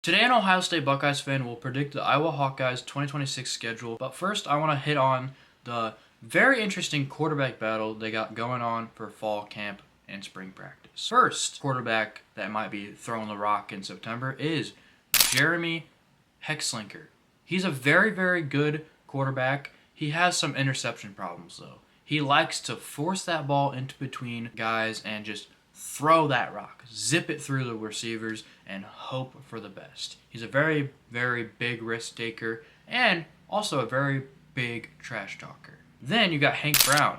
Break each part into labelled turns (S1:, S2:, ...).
S1: Today, an Ohio State Buckeyes fan will predict the Iowa Hawkeyes 2026 schedule, but first I want to hit on the very interesting quarterback battle they got going on for fall camp and spring practice. First quarterback that might be throwing the rock in September is Jeremy Hexlinker. He's a very, very good quarterback. He has some interception problems, though. He likes to force that ball into between guys and just throw that rock, zip it through the receivers, and hope for the best. He's a very, very big risk taker and also a very big trash talker. Then you got Hank Brown.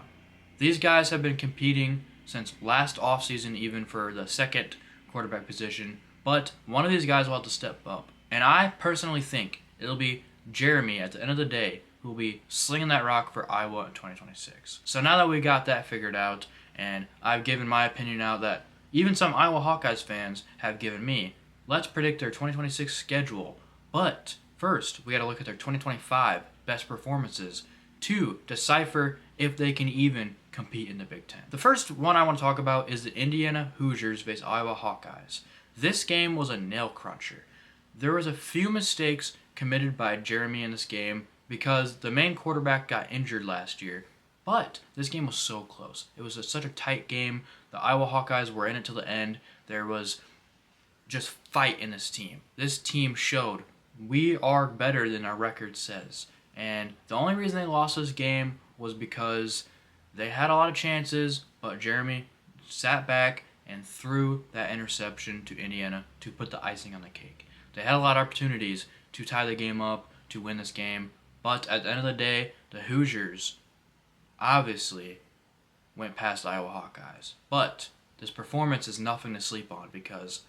S1: These guys have been competing since last offseason, even for the second quarterback position, but one of these guys will have to step up. And I personally think it'll be Jeremy at the end of the day who will be slinging that rock for Iowa in 2026. So now that we got that figured out, and I've given my opinion out that even some Iowa Hawkeyes fans have given me, let's predict their 2026 schedule. But first, we got to look at their 2025 best performances to decipher if they can even compete in the Big Ten. The first one I want to talk about is the Indiana Hoosiers vs Iowa Hawkeyes. This game was a nail cruncher. There was a few mistakes committed by Jeremy in this game because the main quarterback got injured last year. But this game was so close. It was such a tight game. The Iowa Hawkeyes were in it till the end. There was just fight in this team. This team showed we are better than our record says. And the only reason they lost this game was because they had a lot of chances, but Jeremy sat back and threw that interception to Indiana to put the icing on the cake. They had a lot of opportunities to tie the game up, to win this game, but at the end of the day, the Hoosiers obviously went past the Iowa Hawkeyes. But this performance is nothing to sleep on because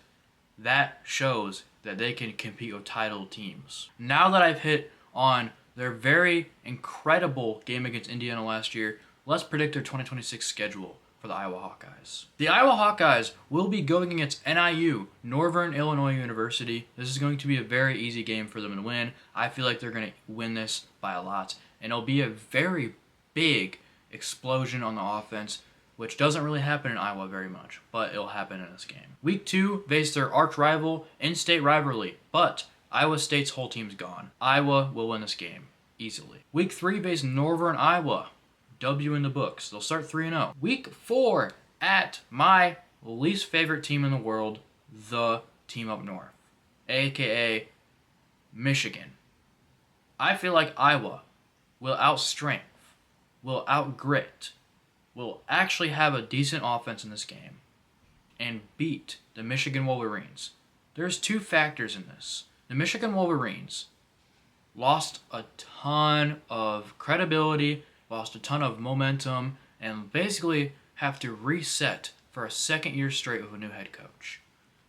S1: that shows that they can compete with title teams. Now that I've hit on their very incredible game against Indiana last year, let's predict their 2026 schedule for the Iowa Hawkeyes. The Iowa Hawkeyes will be going against NIU, Northern Illinois University. This is going to be a very easy game for them to win. I feel like they're going to win this by a lot, and it'll be a very big explosion on the offense, which doesn't really happen in Iowa very much, but it'll happen in this game. Week 2 faced their arch rival, in-state rivalry, but Iowa State's whole team's gone. Iowa will win this game easily. Week 3 faced Northern Iowa. W in the books. They'll start 3-0. Week 4 at my least favorite team in the world, the team up north, aka Michigan. I feel like Iowa will outstrength, will outgrit, will actually have a decent offense in this game and beat the Michigan Wolverines. There's two factors in this. The Michigan Wolverines lost a ton of credibility, lost a ton of momentum, and basically have to reset for a second year straight with a new head coach.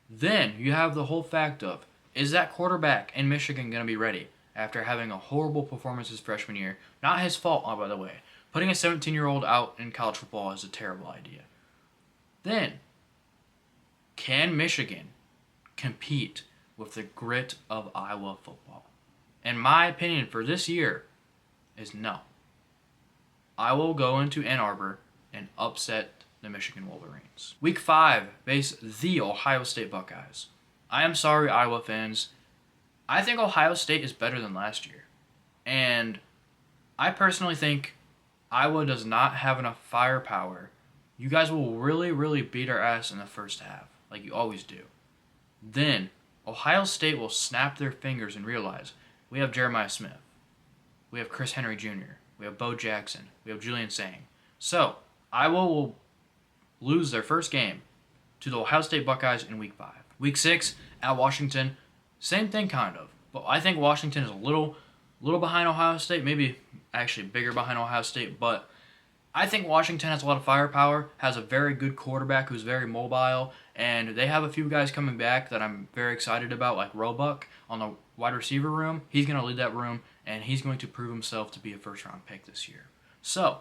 S1: Then you have the whole fact of, is that quarterback in Michigan going to be ready after having a horrible performance his freshman year? Not his fault, by the way. Putting a 17-year-old out in college football is a terrible idea. Then, can Michigan compete with the grit of Iowa football? And my opinion for this year is no. I will go into Ann Arbor and upset the Michigan Wolverines. Week 5 face the Ohio State Buckeyes. I am sorry, Iowa fans. I think Ohio State is better than last year. And I personally think Iowa does not have enough firepower. You guys will really, really beat our ass in the first half, like you always do. Then Ohio State will snap their fingers and realize we have Jeremiah Smith. We have Chris Henry Jr. We have Bo Jackson. We have Julian Sang. So, Iowa will lose their first game to the Ohio State Buckeyes in Week 5. Week 6 at Washington, same thing kind of. But I think Washington is a little behind Ohio State, maybe actually bigger behind Ohio State. But I think Washington has a lot of firepower, has a very good quarterback who's very mobile, and they have a few guys coming back that I'm very excited about, like Roebuck on the wide receiver room. He's going to lead that room, and he's going to prove himself to be a first-round pick this year. So,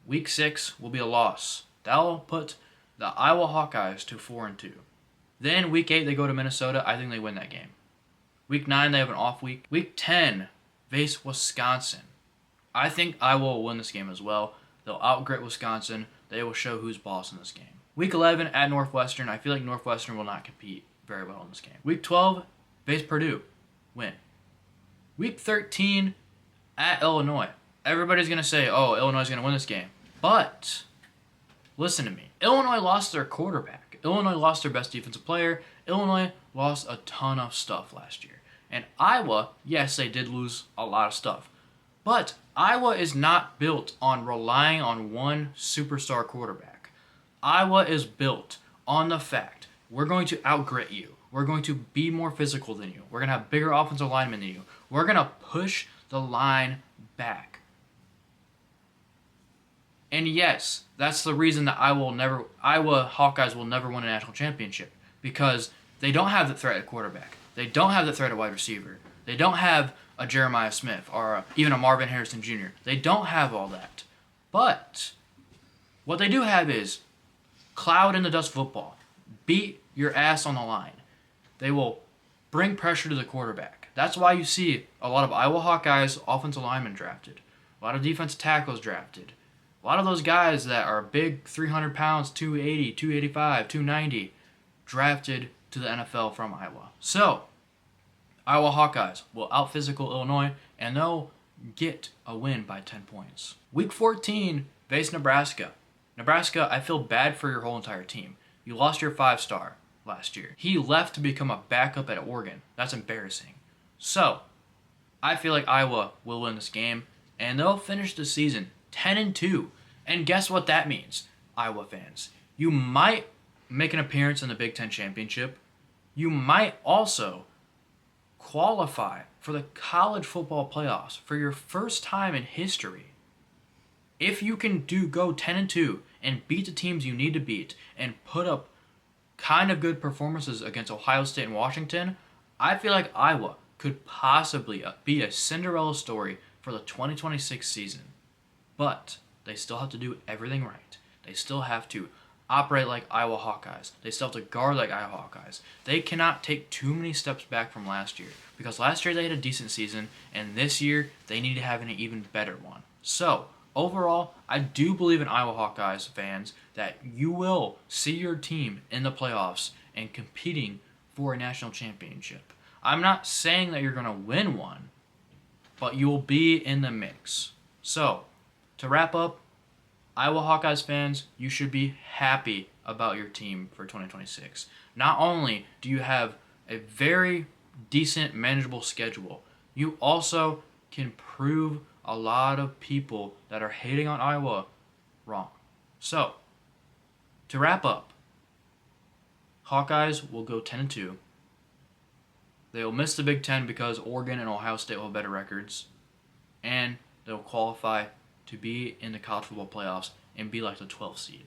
S1: Week 6 will be a loss. That'll put the Iowa Hawkeyes to 4-2. Then Week 8 they go to Minnesota. I think they win that game. Week 9 they have an off week. Week 10 face Wisconsin. I think Iowa will win this game as well. They'll outgrit Wisconsin. They will show who's boss in this game. Week 11 at Northwestern. I feel like Northwestern will not compete very well in this game. Week 12 face Purdue, win. Week 13 at Illinois. Everybody's going to say, oh, Illinois is going to win this game. But listen to me. Illinois lost their quarterback. Illinois lost their best defensive player. Illinois lost a ton of stuff last year. And Iowa, yes, they did lose a lot of stuff. But Iowa is not built on relying on one superstar quarterback. Iowa is built on the fact we're going to outgrit you. We're going to be more physical than you. We're going to have bigger offensive linemen than you. We're going to push the line back. And yes, that's the reason that Iowa Hawkeyes will never win a national championship, because they don't have the threat at quarterback. They don't have the threat at wide receiver. They don't have a Jeremiah Smith or even a Marvin Harrison Jr. They don't have all that. But what they do have is cloud in the dust football. Beat your ass on the line. They will bring pressure to the quarterback. That's why you see a lot of Iowa Hawkeyes offensive linemen drafted. A lot of defensive tackles drafted. A lot of those guys that are big 300 pounds, 280, 285, 290, drafted to the NFL from Iowa. So, Iowa Hawkeyes will out-physical Illinois, and they'll get a win by 10 points. Week 14, face Nebraska. Nebraska, I feel bad for your whole entire team. You lost your 5-star last year. He left to become a backup at Oregon. That's embarrassing. So, I feel like Iowa will win this game, and they'll finish the season 10-2. And guess what that means, Iowa fans? You might make an appearance in the Big Ten Championship. You might also qualify for the college football playoffs for your first time in history. If you can go 10-2 and beat the teams you need to beat and put up kind of good performances against Ohio State and Washington, I feel like Iowa could possibly be a Cinderella story for the 2026 season. But they still have to do everything right. They still have to operate like Iowa Hawkeyes. They still have to guard like Iowa Hawkeyes. They cannot take too many steps back from last year, because last year they had a decent season, and this year they need to have an even better one. So, overall, I do believe in Iowa Hawkeyes fans that you will see your team in the playoffs and competing for a national championship. I'm not saying that you're going to win one, but you will be in the mix. So, to wrap up, Iowa Hawkeyes fans, you should be happy about your team for 2026. Not only do you have a very decent, manageable schedule, you also can prove a lot of people that are hating on Iowa wrong. So, to wrap up, Hawkeyes will go 10-2. They will miss the Big Ten because Oregon and Ohio State will have better records. And they'll qualify to be in the college football playoffs and be like the 12th seed.